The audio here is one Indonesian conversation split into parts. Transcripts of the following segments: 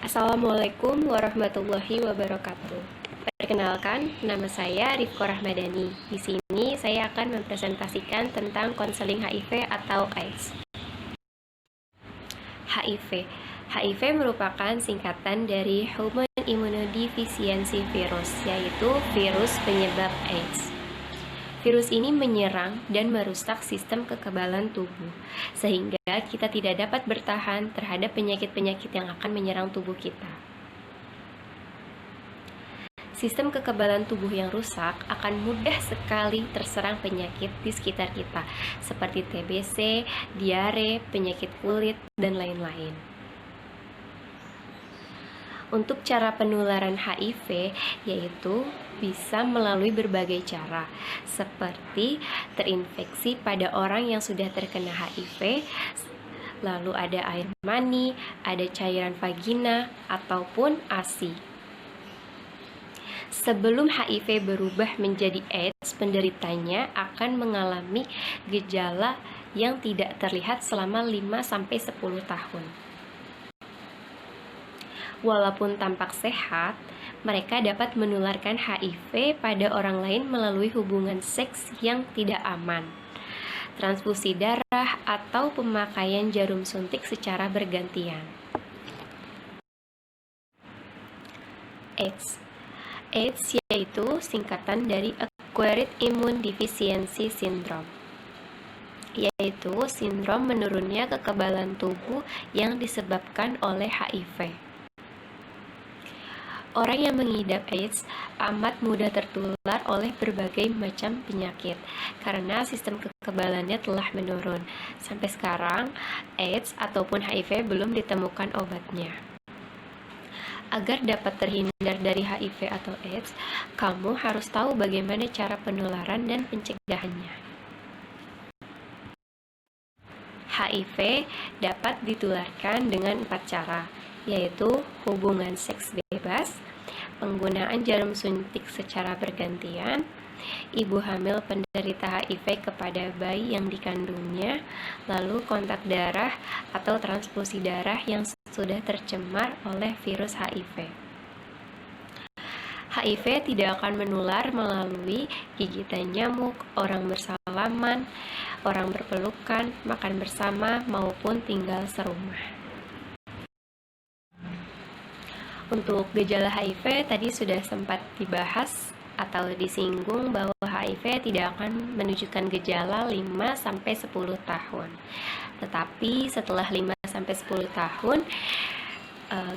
Assalamualaikum warahmatullahi wabarakatuh. Perkenalkan, nama saya Rifko Rahmadani. Di sini saya akan mempresentasikan tentang konseling HIV atau AIDS. HIV. HIV merupakan singkatan dari Human Immunodeficiency Virus, yaitu virus penyebab AIDS. Virus ini menyerang dan merusak sistem kekebalan tubuh, sehingga kita tidak dapat bertahan terhadap penyakit-penyakit yang akan menyerang tubuh kita. Sistem kekebalan tubuh yang rusak akan mudah sekali terserang penyakit di sekitar kita, seperti TBC, diare, penyakit kulit, dan lain-lain. Untuk cara penularan HIV, yaitu bisa melalui berbagai cara, seperti terinfeksi pada orang yang sudah terkena HIV, lalu ada air mani, ada cairan vagina, ataupun ASI. Sebelum HIV berubah menjadi AIDS, penderitanya akan mengalami gejala yang tidak terlihat selama 5-10 tahun. Walaupun tampak sehat, mereka dapat menularkan HIV pada orang lain melalui hubungan seks yang tidak aman, transfusi darah, atau pemakaian jarum suntik secara bergantian. AIDS yaitu singkatan dari Acquired Immune Deficiency Syndrome, yaitu sindrom menurunnya kekebalan tubuh yang disebabkan oleh HIV. Orang yang mengidap AIDS amat mudah tertular oleh berbagai macam penyakit karena sistem kekebalannya telah menurun. Sampai sekarang, AIDS ataupun HIV belum ditemukan obatnya. Agar dapat terhindar dari HIV atau AIDS, kamu harus tahu bagaimana cara penularan dan pencegahannya. HIV dapat ditularkan dengan 4 cara, yaitu hubungan seks bebas, penggunaan jarum suntik secara bergantian, ibu hamil penderita HIV kepada bayi yang dikandungnya, lalu kontak darah atau transfusi darah yang sudah tercemar oleh virus HIV. HIV tidak akan menular melalui gigitan nyamuk, orang bersalaman, orang berpelukan, makan bersama, maupun tinggal serumah. Untuk gejala HIV tadi sudah sempat dibahas atau disinggung bahwa HIV tidak akan menunjukkan gejala 5-10 tahun. Tetapi setelah 5-10 tahun,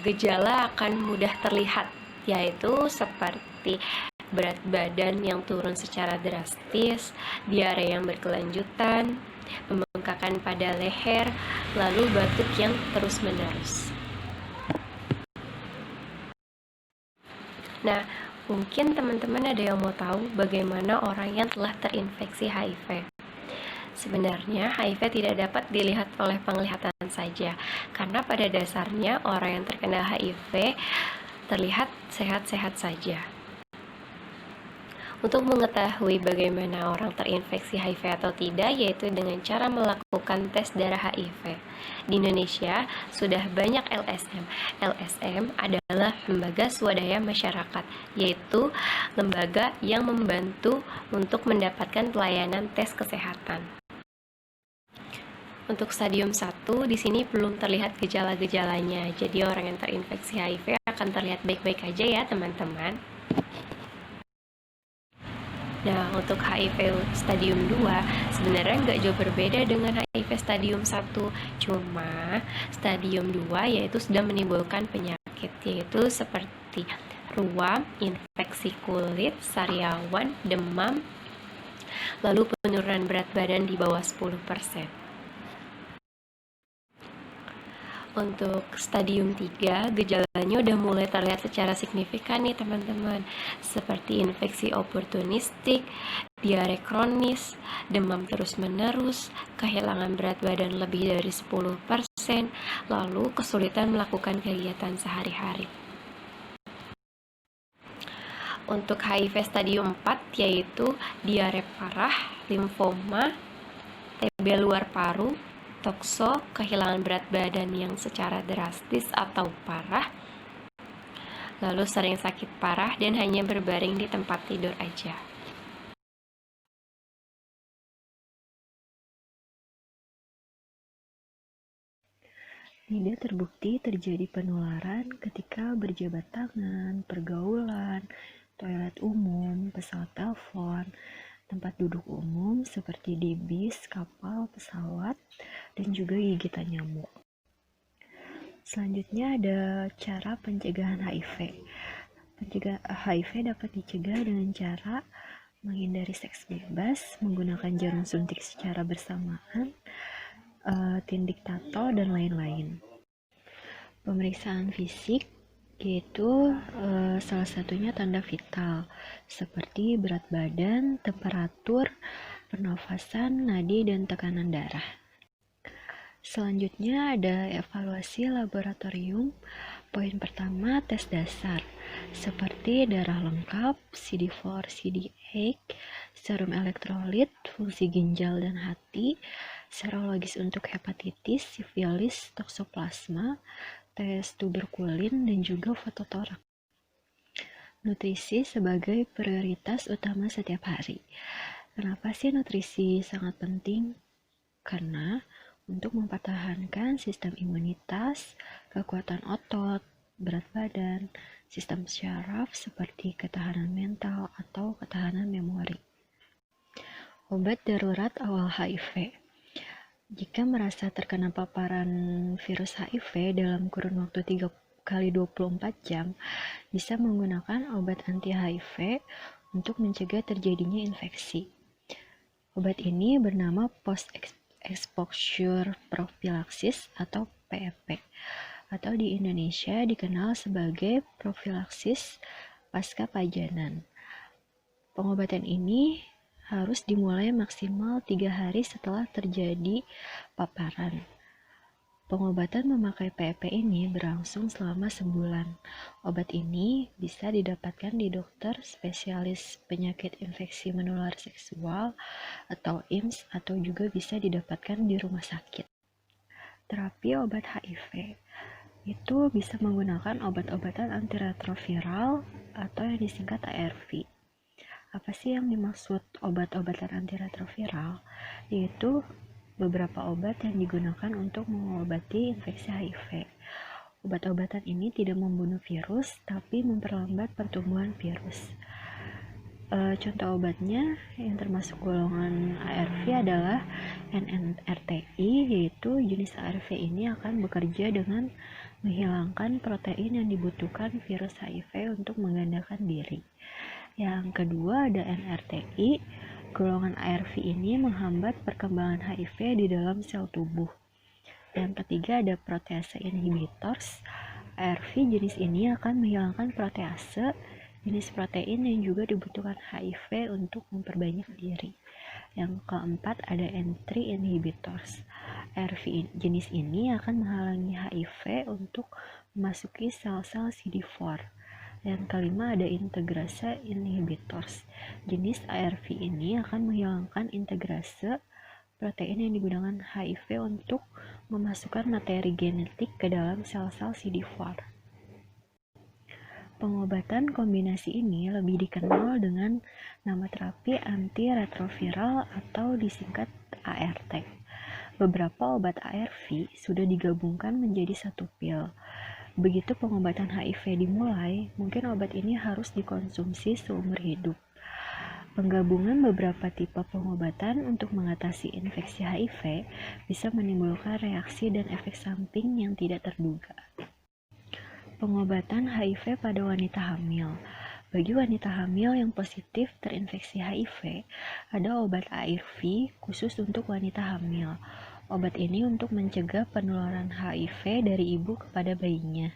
gejala akan mudah terlihat, yaitu seperti berat badan yang turun secara drastis, diare yang berkelanjutan, pembengkakan pada leher, lalu batuk yang terus-menerus. Nah, mungkin teman-teman ada yang mau tahu bagaimana orang yang telah terinfeksi HIV. Sebenarnya HIV tidak dapat dilihat oleh penglihatan saja, karena pada dasarnya orang yang terkena HIV terlihat sehat-sehat saja. Untuk mengetahui bagaimana orang terinfeksi HIV atau tidak, yaitu dengan cara melakukan tes darah HIV. Di Indonesia sudah banyak LSM. LSM adalah lembaga swadaya masyarakat, yaitu lembaga yang membantu untuk mendapatkan pelayanan tes kesehatan. Untuk stadium 1, di sini belum terlihat gejala-gejalanya. Jadi orang yang terinfeksi HIV akan terlihat baik-baik aja ya, teman-teman. Nah, untuk HIV stadium 2 sebenarnya nggak jauh berbeda dengan HIV stadium 1. Cuma stadium 2 yaitu sudah menimbulkan penyakit, yaitu seperti ruam, infeksi kulit, sariawan, demam, lalu penurunan berat badan di bawah 10%. Untuk stadium 3, gejalanya udah mulai terlihat secara signifikan nih teman-teman, seperti infeksi oportunistik, diare kronis, demam terus-menerus, kehilangan berat badan lebih dari 10%, lalu kesulitan melakukan kegiatan sehari-hari. Untuk HIV stadium 4 yaitu diare parah, limfoma, TB luar paru, tokso, kehilangan berat badan yang secara drastis atau parah, lalu sering sakit parah dan hanya berbaring di tempat tidur aja. Tidak terbukti terjadi penularan ketika berjabat tangan, pergaulan, toilet umum, pesawat telepon, tempat duduk umum seperti di bis, kapal, pesawat, dan juga gigitan nyamuk. Selanjutnya ada cara pencegahan HIV. HIV dapat dicegah dengan cara menghindari seks bebas, menggunakan jarum suntik secara bersamaan, tindik tato, dan lain-lain. Pemeriksaan fisik yaitu salah satunya tanda vital seperti berat badan, temperatur, pernafasan, nadi, dan tekanan darah. Selanjutnya ada evaluasi laboratorium. Poin pertama, tes dasar seperti darah lengkap, CD4, CD8, serum elektrolit, fungsi ginjal dan hati, serologis untuk hepatitis, sifilis, toksoplasma, tes tuberkulin, dan juga fototorak. Nutrisi sebagai prioritas utama setiap hari. Kenapa sih nutrisi sangat penting? Karena untuk mempertahankan sistem imunitas, kekuatan otot, berat badan, sistem syaraf seperti ketahanan mental atau ketahanan memori. Obat darurat awal HIV. Jika merasa terkena paparan virus HIV dalam kurun waktu 3 kali 24 jam, bisa menggunakan obat anti-HIV untuk mencegah terjadinya infeksi. Obat ini bernama post-exposure prophylaxis atau PEP, atau di Indonesia dikenal sebagai profilaksis pasca pajanan. Pengobatan ini harus dimulai maksimal 3 hari setelah terjadi paparan. Pengobatan memakai PEP ini berlangsung selama sebulan. Obat ini bisa didapatkan di dokter spesialis penyakit infeksi menular seksual atau IMS, atau juga bisa didapatkan di rumah sakit. Terapi obat HIV itu bisa menggunakan obat-obatan antiretroviral atau yang disingkat ARV. Apa sih yang dimaksud obat-obatan antiretroviral? Yaitu beberapa obat yang digunakan untuk mengobati infeksi HIV. Obat-obatan ini tidak membunuh virus, tapi memperlambat pertumbuhan virus. Contoh obatnya yang termasuk golongan ARV adalah NNRTI, yaitu jenis ARV ini akan bekerja dengan menghilangkan protein yang dibutuhkan virus HIV untuk menggandakan diri. Yang kedua ada NRTI. Golongan ARV ini menghambat perkembangan HIV di dalam sel tubuh. Yang ketiga ada protease inhibitors. ARV jenis ini akan menghilangkan protease, jenis protein yang juga dibutuhkan HIV untuk memperbanyak diri. Yang keempat ada N3 inhibitors. ARV jenis ini akan menghalangi HIV untuk memasuki sel-sel CD4. Yang kelima ada integrase inhibitors. Jenis ARV ini akan menghilangkan integrase protein yang digunakan HIV untuk memasukkan materi genetik ke dalam sel-sel CD4. Pengobatan kombinasi ini lebih dikenal dengan nama terapi antiretroviral atau disingkat ART. Beberapa obat ARV sudah digabungkan menjadi satu pil. Begitu pengobatan HIV dimulai, mungkin obat ini harus dikonsumsi seumur hidup. Penggabungan beberapa tipe pengobatan untuk mengatasi infeksi HIV bisa menimbulkan reaksi dan efek samping yang tidak terduga. Pengobatan HIV pada wanita hamil. Bagi wanita hamil yang positif terinfeksi HIV, ada obat ARV khusus untuk wanita hamil. Obat ini untuk mencegah penularan HIV dari ibu kepada bayinya.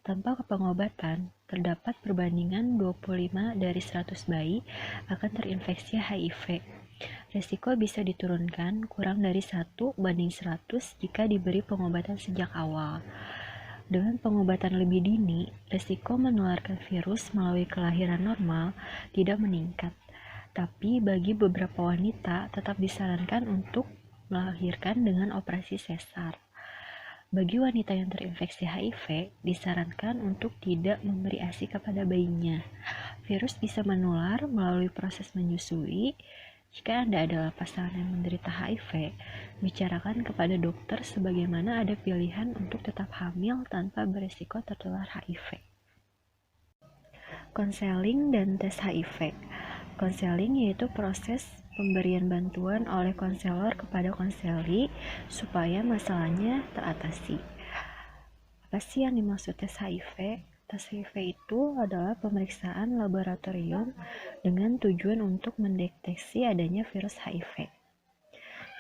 Tanpa pengobatan, terdapat perbandingan 25 dari 100 bayi akan terinfeksi HIV. Risiko bisa diturunkan kurang dari 1:100 jika diberi pengobatan sejak awal. Dengan pengobatan lebih dini, risiko menularkan virus melalui kelahiran normal tidak meningkat. Tapi bagi beberapa wanita tetap disarankan untuk melahirkan dengan operasi sesar. Bagi wanita yang terinfeksi HIV, disarankan untuk tidak memberi ASI kepada bayinya. Virus bisa menular melalui proses menyusui. Jika Anda adalah pasangan yang menderita HIV, bicarakan kepada dokter sebagaimana ada pilihan untuk tetap hamil tanpa berisiko tertular HIV. Konseling dan tes HIV. Konseling yaitu proses pemberian bantuan oleh konselor kepada konseli supaya masalahnya teratasi. Apa sih yang dimaksud tes HIV? Tes HIV itu adalah pemeriksaan laboratorium dengan tujuan untuk mendeteksi adanya virus HIV.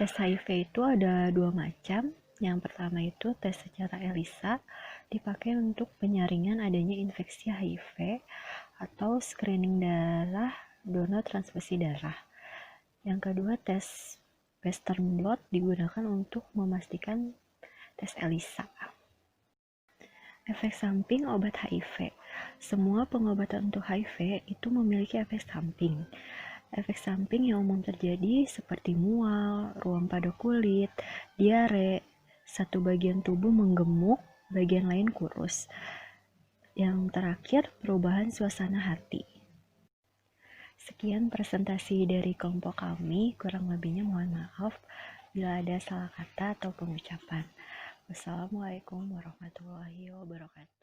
Tes HIV itu ada dua macam. Yang pertama itu tes secara ELISA, dipakai untuk penyaringan adanya infeksi HIV atau screening darah donor transfusi darah. Yang kedua, tes Western blot digunakan untuk memastikan tes ELISA. Efek samping obat HIV. Semua pengobatan untuk HIV itu memiliki efek samping. Efek samping yang umum terjadi seperti mual, ruam pada kulit, diare, satu bagian tubuh menggemuk, bagian lain kurus. Yang terakhir, perubahan suasana hati. Sekian presentasi dari kelompok kami, kurang lebihnya mohon maaf bila ada salah kata atau pengucapan. Wassalamualaikum warahmatullahi wabarakatuh.